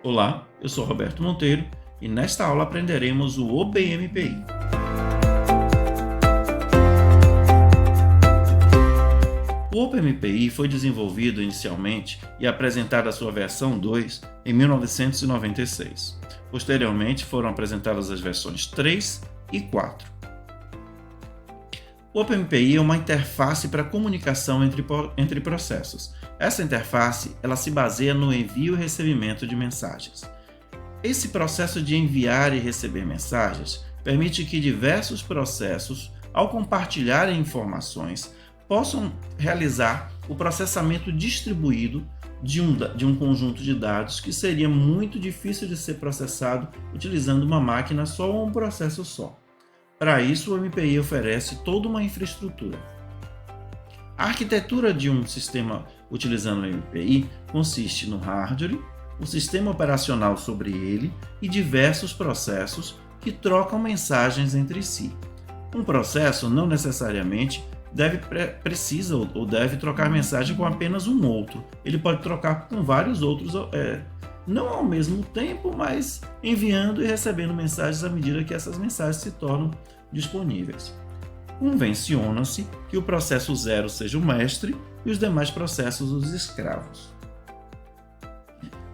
Olá, eu sou Roberto Monteiro e nesta aula aprenderemos o OpenMPI. O OpenMPI foi desenvolvido inicialmente e apresentado a sua versão 2 em 1996. Posteriormente foram apresentadas as versões 3 e 4. O OpenMPI é uma interface para comunicação entre processos. Essa interface ela se baseia no envio e recebimento de mensagens. Esse processo de enviar e receber mensagens permite que diversos processos, ao compartilharem informações, possam realizar o processamento distribuído de um conjunto de dados que seria muito difícil de ser processado utilizando uma máquina só ou um processo só. Para isso, o MPI oferece toda uma infraestrutura. A arquitetura de um sistema utilizando o MPI consiste no hardware, o sistema operacional sobre ele e diversos processos que trocam mensagens entre si. Um processo não necessariamente precisa ou deve trocar mensagem com apenas um outro. Ele pode trocar com vários outros, não ao mesmo tempo, mas enviando e recebendo mensagens à medida que essas mensagens se tornam disponíveis. Convenciona-se que o processo 0 seja o mestre e os demais processos os escravos.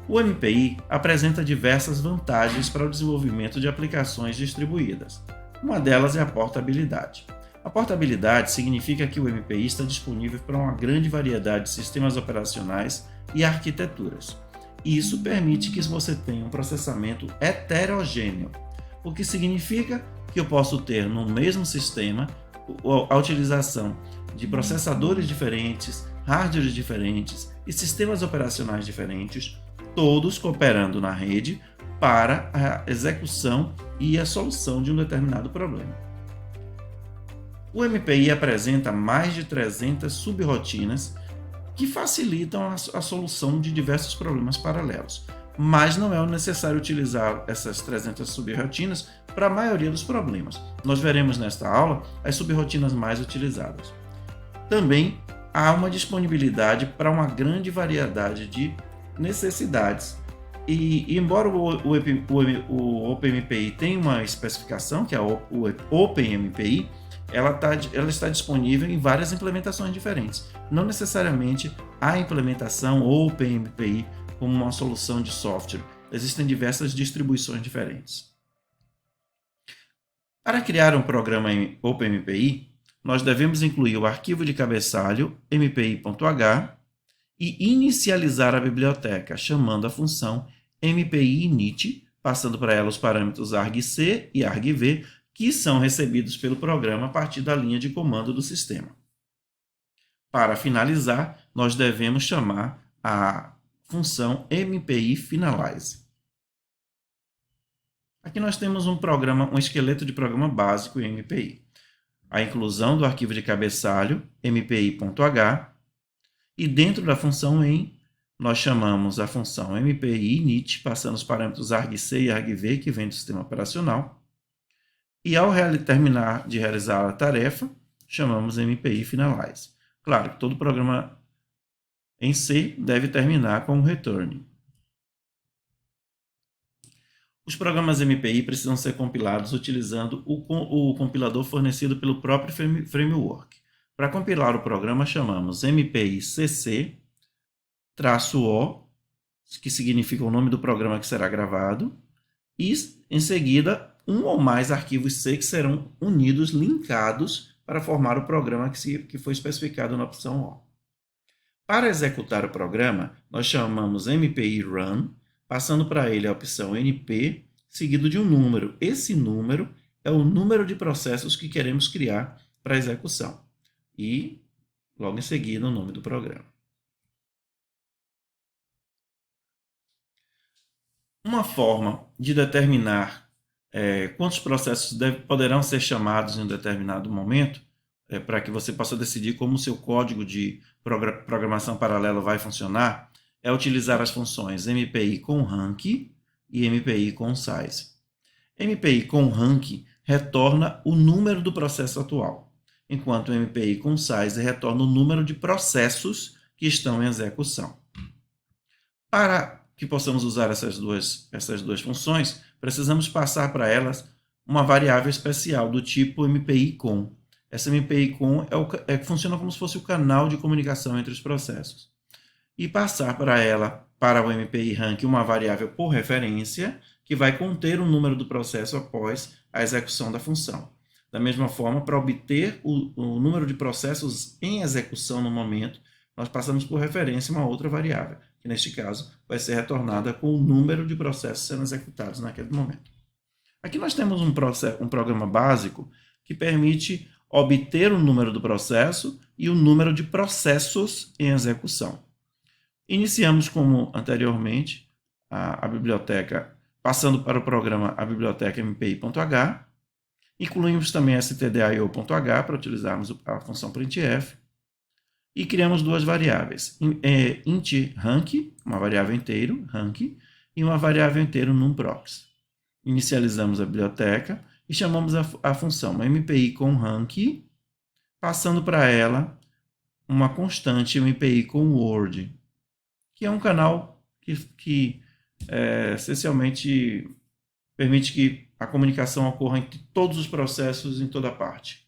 O MPI apresenta diversas vantagens para o desenvolvimento de aplicações distribuídas. Uma delas é a portabilidade. A portabilidade significa que o MPI está disponível para uma grande variedade de sistemas operacionais e arquiteturas. Isso permite que você tenha um processamento heterogêneo, o que significa que eu posso ter no mesmo sistema a utilização de processadores diferentes, hardwares diferentes e sistemas operacionais diferentes, todos cooperando na rede para a execução e a solução de um determinado problema. O MPI apresenta mais de 300 subrotinas que facilitam a solução de diversos problemas paralelos, mas não é necessário utilizar essas 300 subrotinas para a maioria dos problemas. Nós veremos nesta aula as subrotinas mais utilizadas. Também há uma disponibilidade para uma grande variedade de necessidades. E embora o OpenMPI tenha uma especificação, que é o OpenMPI, ela está disponível em várias implementações diferentes. Não necessariamente a implementação OpenMPI como uma solução de software. Existem diversas distribuições diferentes. Para criar um programa em OpenMPI, nós devemos incluir o arquivo de cabeçalho mpi.h e inicializar a biblioteca, chamando a função MPI init, passando para ela os parâmetros argc e argv, que são recebidos pelo programa a partir da linha de comando do sistema. Para finalizar, nós devemos chamar a função MPI finalize. Aqui nós temos um esqueleto de programa básico em MPI. A inclusão do arquivo de cabeçalho mpi.h e dentro da função em nós chamamos a função MPI init, passando os parâmetros argc e argv que vem do sistema operacional. E ao terminar de realizar a tarefa, chamamos MPI finalize. Claro que todo programa em C deve terminar com um return. Os programas MPI precisam ser compilados utilizando o compilador fornecido pelo próprio framework. Para compilar o programa, chamamos MPI cc -o, que significa o nome do programa que será gravado, e em seguida um ou mais arquivos C que serão unidos, linkados, para formar o programa que foi especificado na opção O. Para executar o programa, nós chamamos MPI run, passando para ele a opção NP, seguido de um número. Esse número é o número de processos que queremos criar para a execução. E, logo em seguida, o nome do programa. Uma forma de determinar quantos processos poderão ser chamados em um determinado momento, para que você possa decidir como o seu código de programação paralela vai funcionar, é utilizar as funções MPI com rank e MPI com size. MPI com rank retorna o número do processo atual, enquanto MPI com size retorna o número de processos que estão em execução. Para que possamos usar essas duas funções, precisamos passar para elas uma variável especial do tipo MPI-COM. Essa MPI-COM funciona como se fosse o canal de comunicação entre os processos. E passar para ela, para o MPI-rank, uma variável por referência, que vai conter o número do processo após a execução da função. Da mesma forma, para obter o número de processos em execução no momento, nós passamos por referência uma outra variável, que neste caso vai ser retornada com o número de processos sendo executados naquele momento. Aqui nós temos um programa básico que permite obter o número do processo e o número de processos em execução. Iniciamos, como anteriormente, a biblioteca, passando para o programa a biblioteca mpi.h, incluímos também stdio.h para utilizarmos a função printf, e criamos duas variáveis, int rank, uma variável inteiro, rank, e uma variável inteiro numprox. Inicializamos a biblioteca e chamamos a função MPI com rank, passando para ela uma constante MPI com word, que é um canal que essencialmente permite que a comunicação ocorra entre todos os processos em toda parte.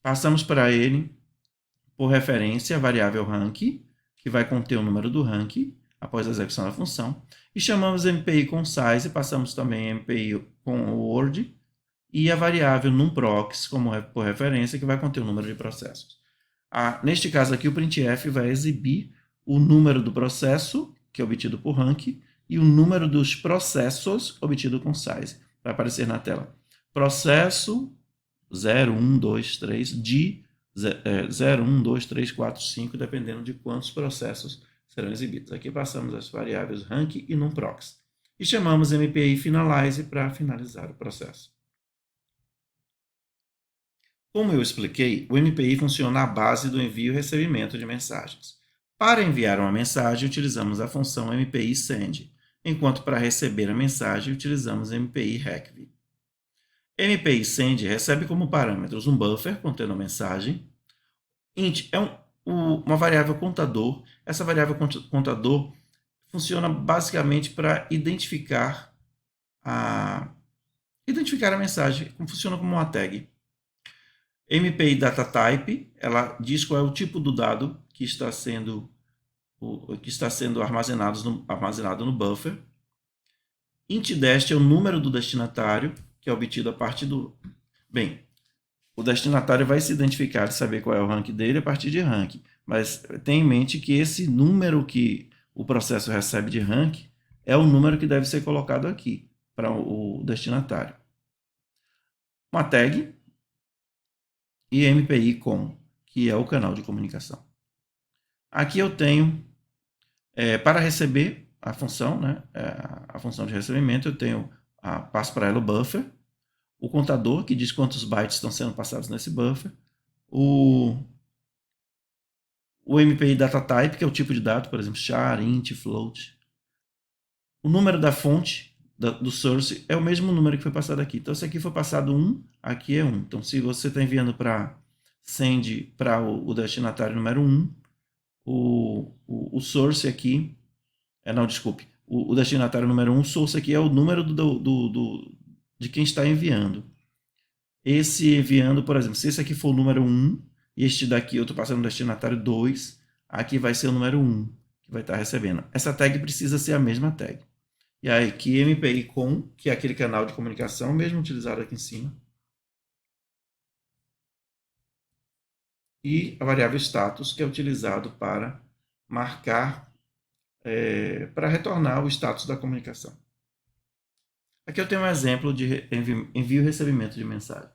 Passamos para ele, por referência, a variável rank, que vai conter o número do rank após a execução da função, e chamamos MPI com size, passamos também MPI com word, e a variável numprox por referência, que vai conter o número de processos. Neste caso aqui, o printf vai exibir o número do processo, que é obtido por rank, e o número dos processos obtido com size. Vai aparecer na tela processo 0, 1, 2, 3, de 0, 1, 2, 3, 4, 5, dependendo de quantos processos serão exibidos. Aqui passamos as variáveis rank e numprox. E chamamos MPI finalize para finalizar o processo. Como eu expliquei, o MPI funciona à base do envio e recebimento de mensagens. Para enviar uma mensagem, utilizamos a função MPI send, enquanto para receber a mensagem, utilizamos MPI receive. MPI send recebe como parâmetros um buffer contendo a mensagem. Int é uma variável contador. Essa variável contador funciona basicamente para identificar a mensagem, funciona como uma tag. MPI data type, ela diz qual é o tipo do dado que está sendo armazenado no buffer. Int dest é o número do destinatário, que é obtido a partir do... Bem, o destinatário vai se identificar e saber qual é o rank dele a partir de rank, mas tenha em mente que esse número que o processo recebe de rank é o número que deve ser colocado aqui para o destinatário. Uma tag e MPI com, que é o canal de comunicação. Aqui eu tenho, para receber a função, a função de recebimento, eu tenho passo para ela o buffer, o contador, que diz quantos bytes estão sendo passados nesse buffer, o MPI data type, que é o tipo de dado, por exemplo, char, int, float. O número da fonte do source é o mesmo número que foi passado aqui. Então, se aqui foi passado 1, aqui é 1. Então, se você está enviando para send para o destinatário número 1, o source aqui, desculpe, o destinatário número 1, o source aqui é o número de quem está enviando. Esse enviando, por exemplo, se esse aqui for o número 1, e este daqui eu estou passando no destinatário 2, aqui vai ser o número 1, que vai estar recebendo. Essa tag precisa ser a mesma tag. E aí, aqui MPI com, que é aquele canal de comunicação, mesmo utilizado aqui em cima. E a variável status, que é utilizado para marcar, para retornar o status da comunicação. Aqui eu tenho um exemplo de envio e recebimento de mensagem.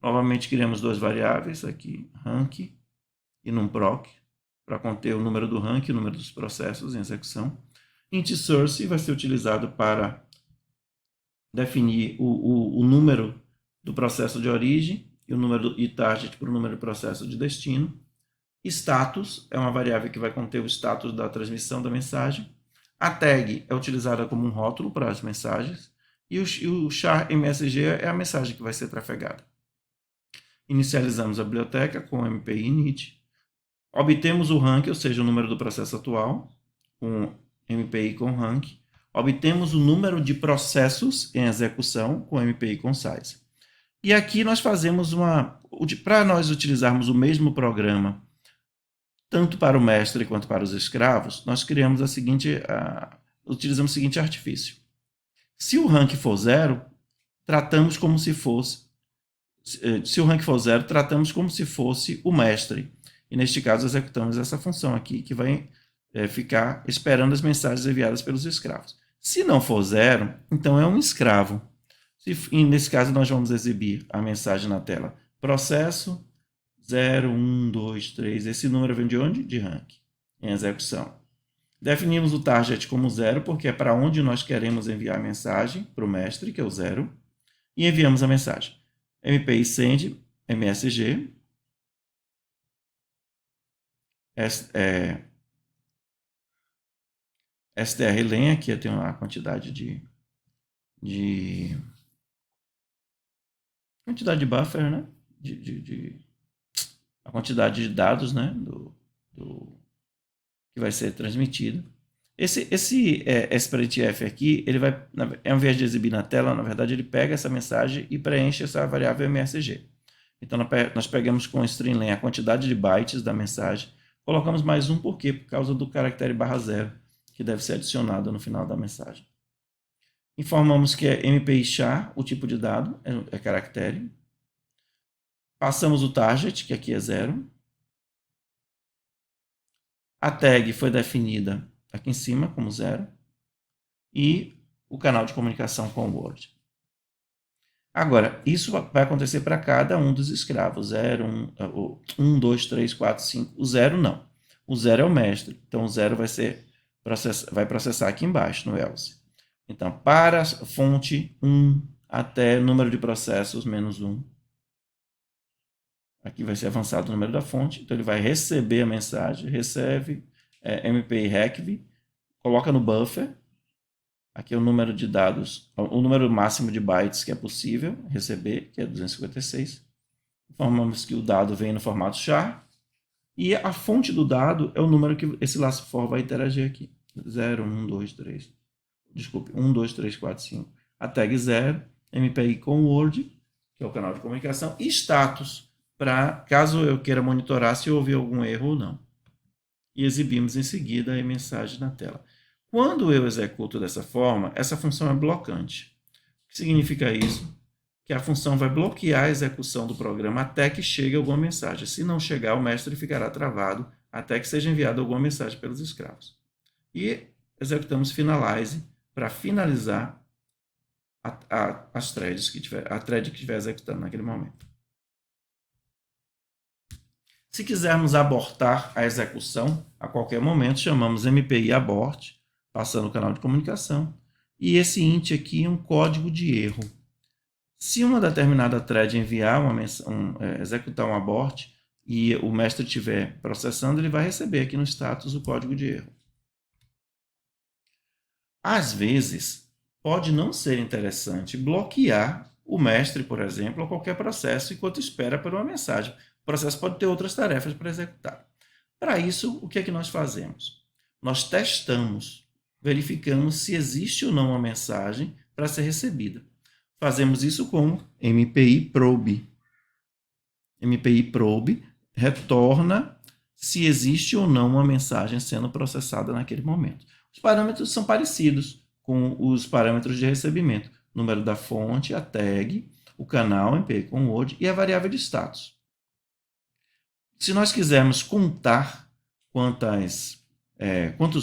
Novamente criamos duas variáveis, aqui rank e numproc, para conter o número do rank e o número dos processos em execução. Int source vai ser utilizado para definir o número do processo de origem e o número e target para o número do processo de destino. Status é uma variável que vai conter o status da transmissão da mensagem. A tag é utilizada como um rótulo para as mensagens. E o char MSG é a mensagem que vai ser trafegada. Inicializamos a biblioteca com MPI init. Obtemos o rank, ou seja, o número do processo atual, com MPI com rank, obtemos o número de processos em execução com MPI com size. E aqui nós fazemos para nós utilizarmos o mesmo programa, tanto para o mestre quanto para os escravos, nós criamos utilizamos o seguinte artifício. Se o rank for 0, tratamos como se fosse o mestre. E neste caso executamos essa função aqui, que vai ficar esperando as mensagens enviadas pelos escravos. Se não for 0, então é um escravo. Nesse caso nós vamos exibir a mensagem na tela. Processo 0, 1, 2, 3. Esse número vem de onde? De rank, em execução. Definimos o target como 0, porque é para onde nós queremos enviar a mensagem, para o mestre, que é o 0, e enviamos a mensagem. MPI send, MSG, strlen, aqui eu tenho a quantidade de buffer, né? A quantidade de dados, né? Que vai ser transmitido. Esse SPRINTF aqui, ele vai, ao invés de exibir na tela, na verdade, ele pega essa mensagem e preenche essa variável MSG. Então, nós pegamos com o stringlen a quantidade de bytes da mensagem, colocamos mais um, por quê? Por causa do caractere /0, que deve ser adicionado no final da mensagem. Informamos que é MPI char, o tipo de dado é caractere. Passamos o target, que aqui é 0. A tag foi definida aqui em cima como 0. E o canal de comunicação com o Word. Agora, isso vai acontecer para cada um dos escravos. 0, 1, 2, 3, 4, 5. O 0 não. O 0 é o mestre. Então, o 0 vai processar aqui embaixo, no else. Então, para a fonte 1 até número de processos menos 1. Aqui vai ser avançado o número da fonte. Então, ele vai receber a mensagem, recebe MPI recv, coloca no buffer. Aqui é o número de dados, o número máximo de bytes que é possível receber, que é 256. Informamos que o dado vem no formato char. E a fonte do dado é o número que esse laço for vai interagir aqui. 0, 1, 2, 3. Desculpe, 1, 2, 3, 4, 5. A tag 0, MPI com Word, que é o canal de comunicação, e status, para caso eu queira monitorar se houve algum erro ou não. E exibimos em seguida a mensagem na tela. Quando eu executo dessa forma, essa função é blocante. O que significa isso? Que a função vai bloquear a execução do programa até que chegue alguma mensagem. Se não chegar, o mestre ficará travado até que seja enviada alguma mensagem pelos escravos. E executamos finalize para finalizar a thread que estiver executando naquele momento. Se quisermos abortar a execução a qualquer momento, chamamos MPI abort, passando o canal de comunicação, e esse int aqui é um código de erro. Se uma determinada thread enviar executar um abort e o mestre estiver processando, ele vai receber aqui no status o código de erro. Às vezes, pode não ser interessante bloquear o mestre, por exemplo, ou qualquer processo enquanto espera por uma mensagem. O processo pode ter outras tarefas para executar. Para isso, o que é que nós fazemos? Nós testamos, verificamos se existe ou não uma mensagem para ser recebida. Fazemos isso com MPI probe. MPI probe retorna se existe ou não uma mensagem sendo processada naquele momento. Os parâmetros são parecidos com os parâmetros de recebimento. Número da fonte, a tag, o canal MPI com Word e a variável de status. Se nós quisermos contar quantos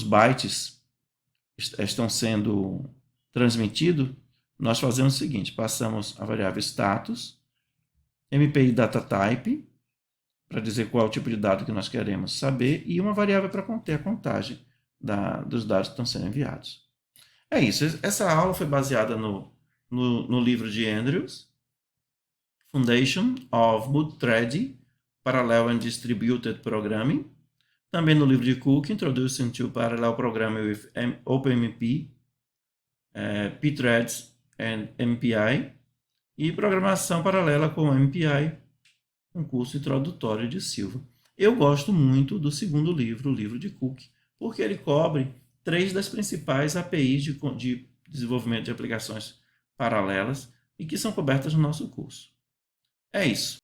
bytes estão sendo transmitidos, nós fazemos o seguinte, passamos a variável status, MPI datatype, para dizer qual é o tipo de dado que nós queremos saber, e uma variável para conter a contagem dos dados que estão sendo enviados. É isso, essa aula foi baseada no livro de Andrews, Foundation of Multithread, Parallel and Distributed Programming, também no livro de Cook, Introduction to Parallel Programming with OpenMP, Pthreads and MPI, e Programação Paralela com MPI, um curso introdutório de Silva. Eu gosto muito do segundo livro, o livro de Cook, porque ele cobre três das principais APIs de desenvolvimento de aplicações paralelas e que são cobertas no nosso curso. É isso.